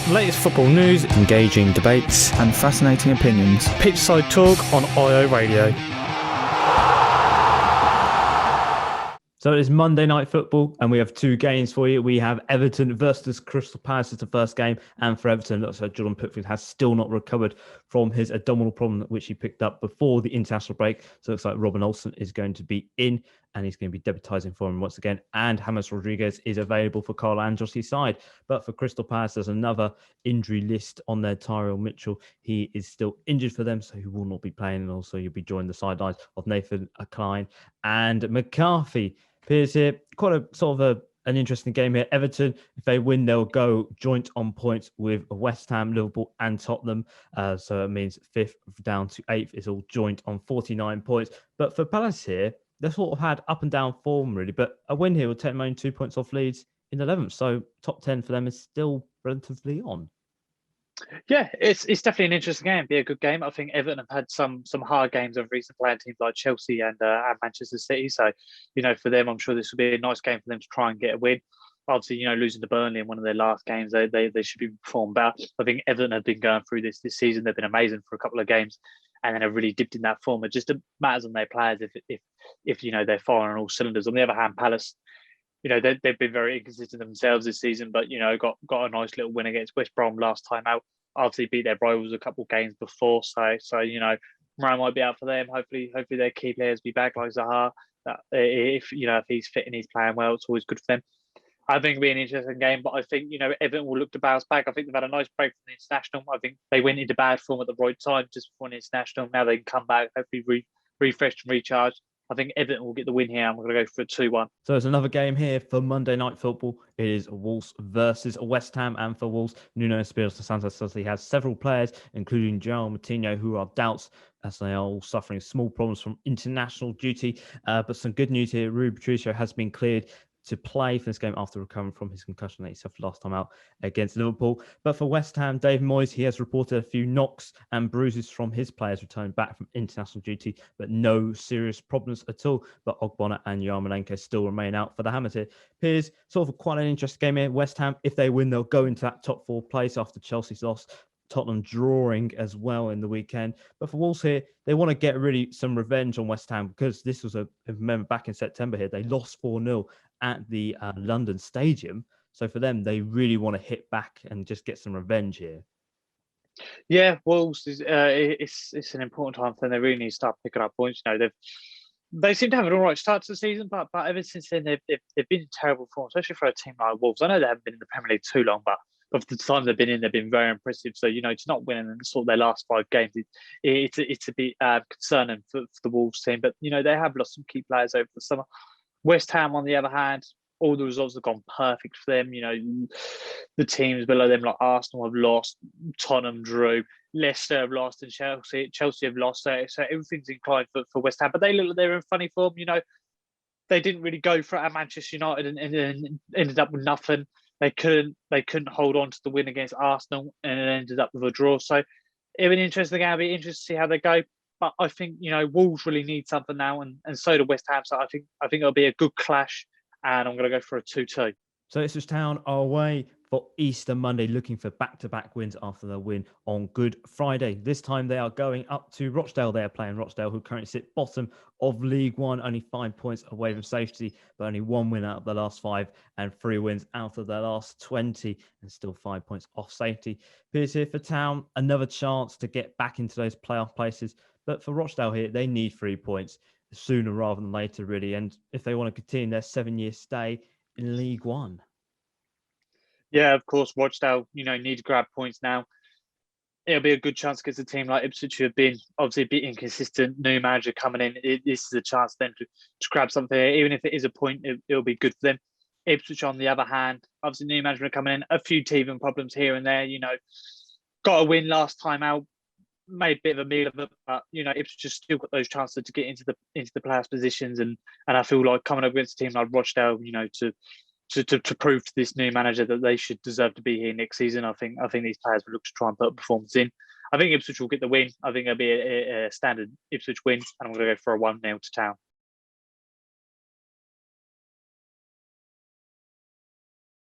Latest football news, engaging debates, and fascinating opinions. Pitchside talk on IO Radio. So it is Monday Night Football, and we have two games for you. We have Everton versus Crystal Palace as the first game, and for Everton, looks like Jordan Pickford has still not recovered from his abdominal problem, which he picked up before the international break. So it looks like Robin Olsen is going to be in, and he's going to be debutising for him once again. And James Rodriguez is available for Carlo Ancelotti's side. But for Crystal Palace, there's another injury list on there. Tyrell Mitchell, he is still injured for them, so he will not be playing. And also, you'll be joining the sidelines of Nathan Klein and McCarthy. Piers here, quite a sort of an interesting game here. Everton, if they win, they'll go joint on points with West Ham, Liverpool and Tottenham. So it means 5th down to 8th is all joint on 49 points. But for Palace here, they've sort of had up and down form really, but a win here will take them only 2 points off Leeds in 11th. So top 10 for them is still relatively on. Yeah, it's definitely an interesting game. Be a good game. I think Everton have had some hard games of recent playing teams like Chelsea and Manchester City. So, for them, I'm sure this will be a nice game for them to try and get a win. Obviously, losing to Burnley in one of their last games, they should be performed better. I think Everton have been going through this season. They've been amazing for a couple of games, and then have really dipped in that form. It just matters on their players if they're firing on all cylinders. On the other hand, Palace, they've been very inconsistent themselves this season, but got a nice little win against West Brom last time out. Obviously beat their rivals a couple of games before, so Moran might be out for them. Hopefully their key players be back, like Zaha. If he's fit and he's playing well, it's always good for them. I think it'll be an interesting game, but I think Everton will look to bounce back. I think they've had a nice break from the international. I think they went into bad form at the right time just before the international. Now they can come back, hopefully refreshed and recharged. I think Everton will get the win here. I'm going to go for a 2-1. So there's another game here for Monday Night Football. It is Wolves versus West Ham. And for Wolves, Nuno Espirito Santos says he has several players, including João Moutinho, who are doubts as they are all suffering small problems from international duty. But some good news here. Rui Patricio has been cleared to play for this game after recovering from his concussion that he suffered last time out against Liverpool. But for West Ham, Dave Moyes, he has reported a few knocks and bruises from his players returning back from international duty, but no serious problems at all. But Ogbonna and Yarmolenko still remain out for the Hammers here. Piers, sort of quite an interesting game here. West Ham, if they win, they'll go into that top 4 place after Chelsea's loss. Tottenham drawing as well in the weekend. But for Wolves here, they want to get really some revenge on West Ham because this was remember back in September here, they lost 4-0 at the London Stadium. So for them, they really want to hit back and just get some revenge here. Yeah, Wolves is it's an important time for them. They really need to start picking up points. They seem to have an all right start to the season, but ever since then they've been in terrible form, especially for a team like Wolves. I know they haven't been in the Premier League too long, but of the time they've been in, they've been very impressive. So to not win in sort of their last 5 games, it's a bit concerning for the Wolves team. But they have lost some key players over the summer. West Ham, on the other hand, all the results have gone perfect for them. The teams below them, like Arsenal, have lost, Tottenham drew, Leicester have lost, and Chelsea have lost. So everything's inclined for West Ham. But they look like they're in funny form. They didn't really go for it at Manchester United and ended up with nothing. They couldn't hold on to the win against Arsenal and it ended up with a draw. So it'll be an interesting game. It'll be interesting to see how they go. But I think Wolves really need something now, and so do West Ham. So I think it'll be a good clash, and I'm going to go for a 2-2. So Ipswich Town are away for Easter Monday, looking for back-to-back wins after their win on Good Friday. This time they are going up to Rochdale. They are playing Rochdale, who currently sit bottom of League One, only 5 points away from safety, but only 1 win out of the last 5 and 3 wins out of their last 20, and still 5 points off safety. Piers here for Town, another chance to get back into those playoff places. But for Rochdale here, they need 3 points sooner rather than later, really. And if they want to continue their 7-year stay in League One. Yeah, of course, Rochdale, need to grab points now. It'll be a good chance against a team like Ipswich, who have been obviously a bit inconsistent. New manager coming in, this is a chance then to grab something. Even if it is a point, it'll be good for them. Ipswich, on the other hand, obviously new management coming in, a few teething problems here and there. Got a win last time out, made a bit of a meal of it, but Ipswich just still got those chances to get into the players' positions, and I feel like coming up against a team like Rochdale, to prove to this new manager that they should deserve to be here next season. I think these players will look to try and put a performance in. I think Ipswich will get the win. I think it'll be a standard Ipswich win, and I'm going to go for a 1-0 to Town.